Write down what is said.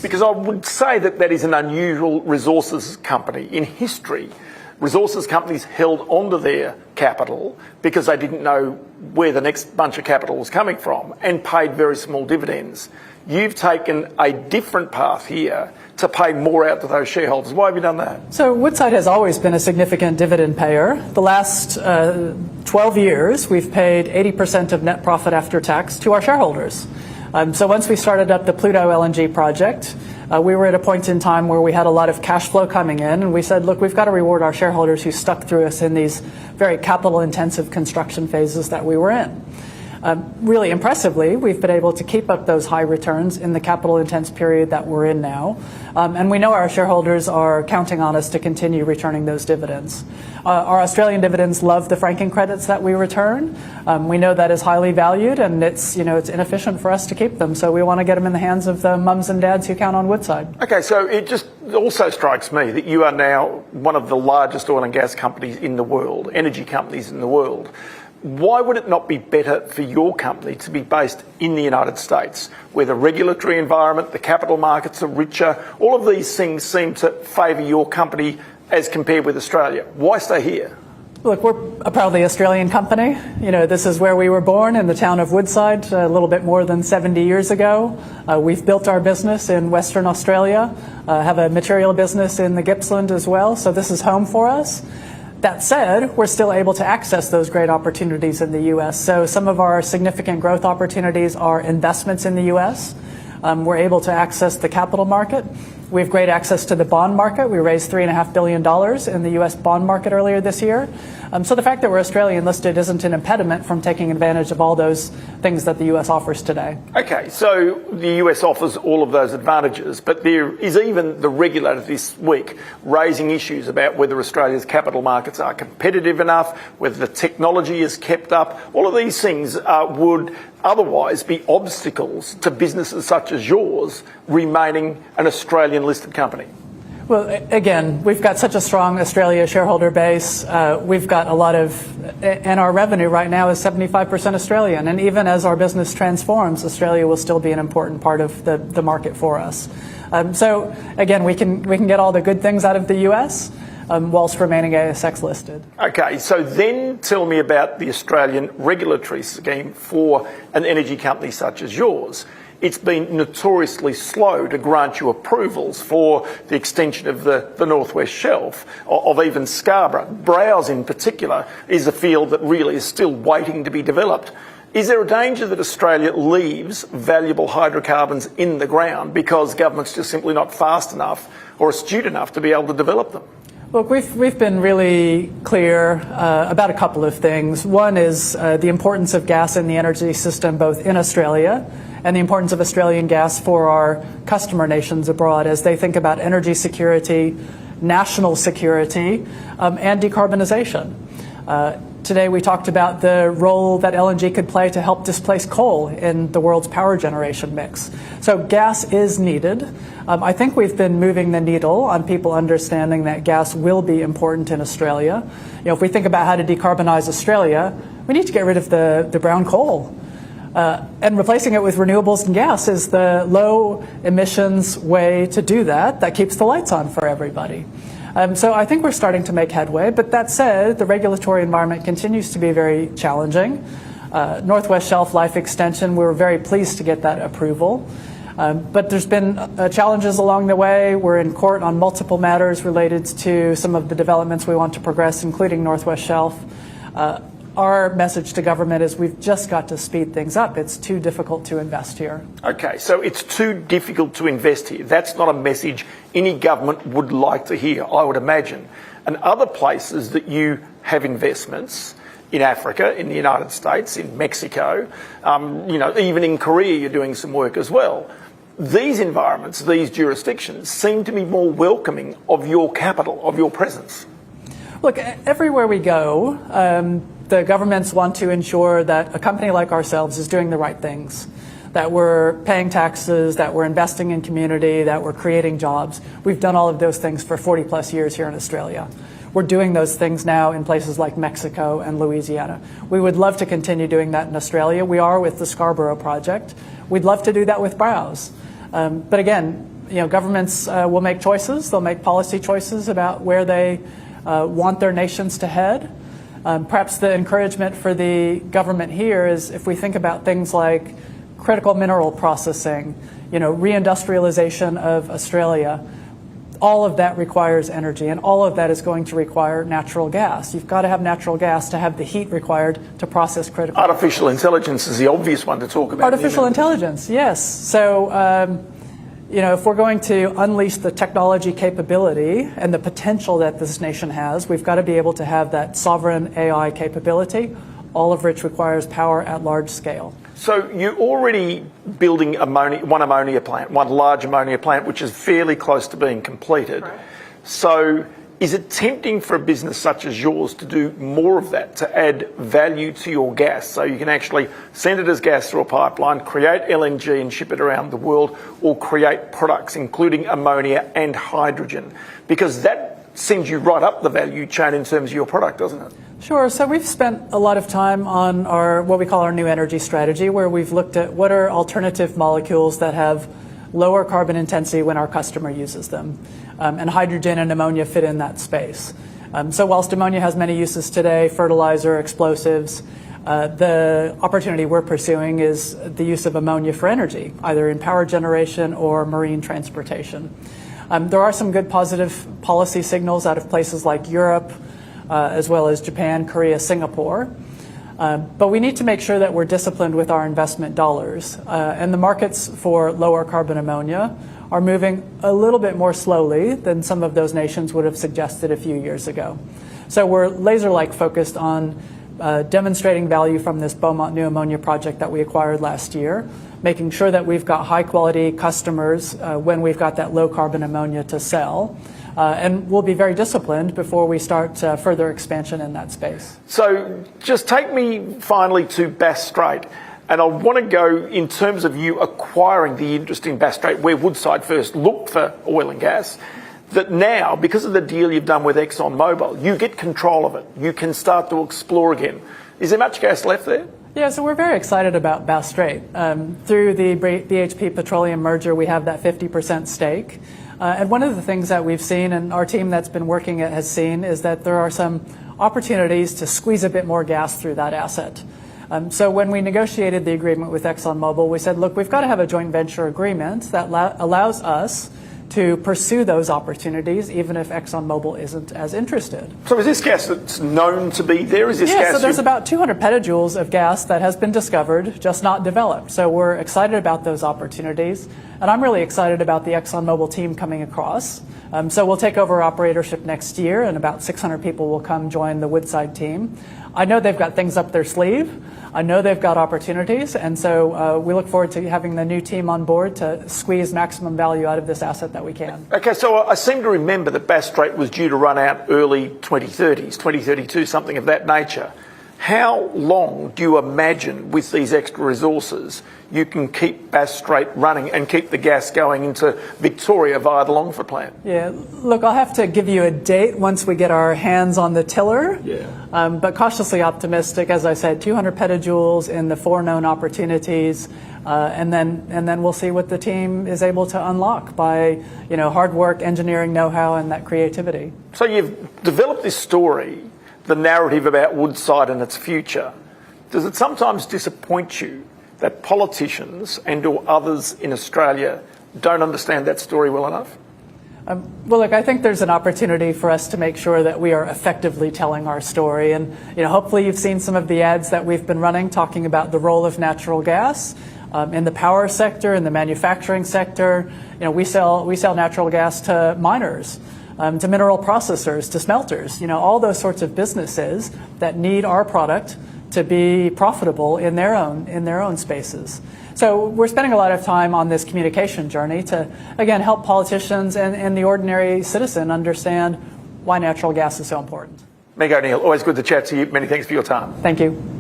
Because I would say that that is an unusual resources company. In history, resources companies held onto their capital because they didn't know where the next bunch of capital was coming from and paid very small dividends. You've taken a different path here to pay more out to those shareholders. Why have you done that? So Woodside has always been a significant dividend payer. The last 12 years, we've paid 80% of net profit after tax to our shareholders. So once we started up the Pluto LNG project, we were at a point in time where we had a lot of cash flow coming in, and we said, look, we've got to reward our shareholders who stuck through us in these very capital-intensive construction phases that we were in. Really impressively, we've been able to keep up those high returns in the capital-intense period that we're in now, and we know our shareholders are counting on us to continue returning those dividends. Our Australian dividends love the franking credits that we return. We know that is highly valued, and it's inefficient for us to keep them, so we want to get them in the hands of the mums and dads who count on Woodside. Okay, so it just also strikes me that you are now one of the largest oil and gas companies in the world, energy companies in the world. Why would it not be better for your company to be based in the United States, where the regulatory environment, the capital markets are richer? All of these things seem to favour your company as compared with Australia. Why stay here? Look, we're a proudly Australian company. This is where we were born, in the town of Woodside, a little bit more than 70 years ago. We've built our business in Western Australia, have a material business in the Gippsland as well, so this is home for us. That said, we're still able to access those great opportunities in the U.S. So some of our significant growth opportunities are investments in the U.S. We're able to access the capital market. We have great access to the bond market. We raised $3.5 billion in the U.S. bond market earlier this year. So the fact that we're Australian listed isn't an impediment from taking advantage of all those things that the U.S. offers today. Okay, so the U.S. offers all of those advantages, but there is even the regulator this week raising issues about whether Australia's capital markets are competitive enough, whether the technology is kept up. All of these things would otherwise be obstacles to businesses such as yours remaining an Australian listed company. Well, again, we've got such a strong Australia shareholder base. We've got a lot of, and our revenue right now is 75% Australian. And even as our business transforms, Australia will still be an important part of the market for us. So again, we can get all the good things out of the US whilst remaining ASX listed. Okay, so then tell me about the Australian regulatory scheme for an energy company such as yours. It's been notoriously slow to grant you approvals for the extension of the Northwest Shelf, of even Scarborough. Browse in particular is a field that really is still waiting to be developed. Is there a danger that Australia leaves valuable hydrocarbons in the ground because government's just simply not fast enough or astute enough to be able to develop them? Look, we've been really clear about a couple of things. One is the importance of gas in the energy system, both in Australia, and the importance of Australian gas for our customer nations abroad as they think about energy security, national security, and decarbonisation. Today we talked about the role that LNG could play to help displace coal in the world's power generation mix. So gas is needed. I think we've been moving the needle on people understanding that gas will be important in Australia. If we think about how to decarbonise Australia, we need to get rid of the brown coal. And replacing it with renewables and gas is the low emissions way to do that keeps the lights on for everybody. So I think we're starting to make headway, but that said, the regulatory environment continues to be very challenging. Northwest Shelf life extension, we were very pleased to get that approval. But there's been challenges along the way. We're in court on multiple matters related to some of the developments we want to progress, including Northwest Shelf. Our message to government is we've just got to speed things up. It's too difficult to invest here. Okay, so it's too difficult to invest here. That's not a message any government would like to hear, I would imagine. And other places that you have investments, in Africa, in the United States, in Mexico, even in Korea you're doing some work as well. These environments, these jurisdictions seem to be more welcoming of your capital, of your presence. Look, everywhere we go, the governments want to ensure that a company like ourselves is doing the right things, that we're paying taxes, that we're investing in community, that we're creating jobs. We've done all of those things for 40 plus years here in Australia. We're doing those things now in places like Mexico and Louisiana. We would love to continue doing that in Australia. We are with the Scarborough project. We'd love to do that with Browse. But again, Governments will make choices. They'll make policy choices about where they want their nations to head. Perhaps the encouragement for the government here is if we think about things like critical mineral processing, reindustrialization of Australia, all of that requires energy, and all of that is going to require natural gas. You've got to have natural gas to have the heat required to process critical. Artificial intelligence is the obvious one to talk about. Artificial intelligence, yes. So, if we're going to unleash the technology capability and the potential that this nation has, we've got to be able to have that sovereign AI capability, all of which requires power at large scale. So you're already building one large ammonia plant, which is fairly close to being completed. Right. So is it tempting for a business such as yours to do more of that, to add value to your gas so you can actually send it as gas through a pipeline, create LNG and ship it around the world, or create products including ammonia and hydrogen? Because that sends you right up the value chain in terms of your product, doesn't it? Sure. So we've spent a lot of time on what we call our new energy strategy, where we've looked at what are alternative molecules that have lower carbon intensity when our customer uses them. And hydrogen and ammonia fit in that space. So whilst ammonia has many uses today, fertilizer, explosives, the opportunity we're pursuing is the use of ammonia for energy, either in power generation or marine transportation. There are some good positive policy signals out of places like Europe, as well as Japan, Korea, Singapore. But we need to make sure that we're disciplined with our investment dollars. And the markets for lower carbon ammonia are moving a little bit more slowly than some of those nations would have suggested a few years ago. So we're laser-like focused on demonstrating value from this Beaumont New Ammonia project that we acquired last year, making sure that we've got high-quality customers when we've got that low-carbon ammonia to sell. And we'll be very disciplined before we start further expansion in that space. So just take me finally to Bass Strait. And I want to go in terms of you acquiring the interest in Bass Strait, where Woodside first looked for oil and gas, that now, because of the deal you've done with ExxonMobil, you get control of it. You can start to explore again. Is there much gas left there? Yeah, so we're very excited about Bass Strait. Through the BHP Petroleum merger, we have that 50% stake. And one of the things that we've seen, and our team that's been working it has seen, is that there are some opportunities to squeeze a bit more gas through that asset. So when we negotiated the agreement with ExxonMobil, we said, look, we've got to have a joint venture agreement that allows us to pursue those opportunities, even if ExxonMobil isn't as interested. So is this gas that's known to be there? Is this gas? So there's about 200 petajoules of gas that has been discovered, just not developed. So we're excited about those opportunities. And I'm really excited about the ExxonMobil team coming across. So we'll take over operatorship next year, and about 600 people will come join the Woodside team. I know they've got things up their sleeve. I know they've got opportunities, and so we look forward to having the new team on board to squeeze maximum value out of this asset that we can. Okay, so I seem to remember that Bass Strait was due to run out early 2030s, 2032, something of that nature. How long do you imagine with these extra resources you can keep Bass Strait running and keep the gas going into Victoria via the Longford plant? Yeah, look, I'll have to give you a date once we get our hands on the tiller. Yeah. But cautiously optimistic, as I said, 200 petajoules in the 4 known opportunities, and then we'll see what the team is able to unlock by hard work, engineering know-how, and that creativity. So you've developed this story, the narrative about Woodside and its future. Does it sometimes disappoint you that politicians and or others in Australia don't understand that story well enough? Well, look, I think there's an opportunity for us to make sure that we are effectively telling our story. And hopefully you've seen some of the ads that we've been running talking about the role of natural gas in the power sector, in the manufacturing sector. We sell natural gas to miners, to mineral processors, to smelters, all those sorts of businesses that need our product to be profitable in their own spaces. So we're spending a lot of time on this communication journey to, again, help politicians and the ordinary citizen understand why natural gas is so important. Meg O'Neill, always good to chat to you. Many thanks for your time. Thank you.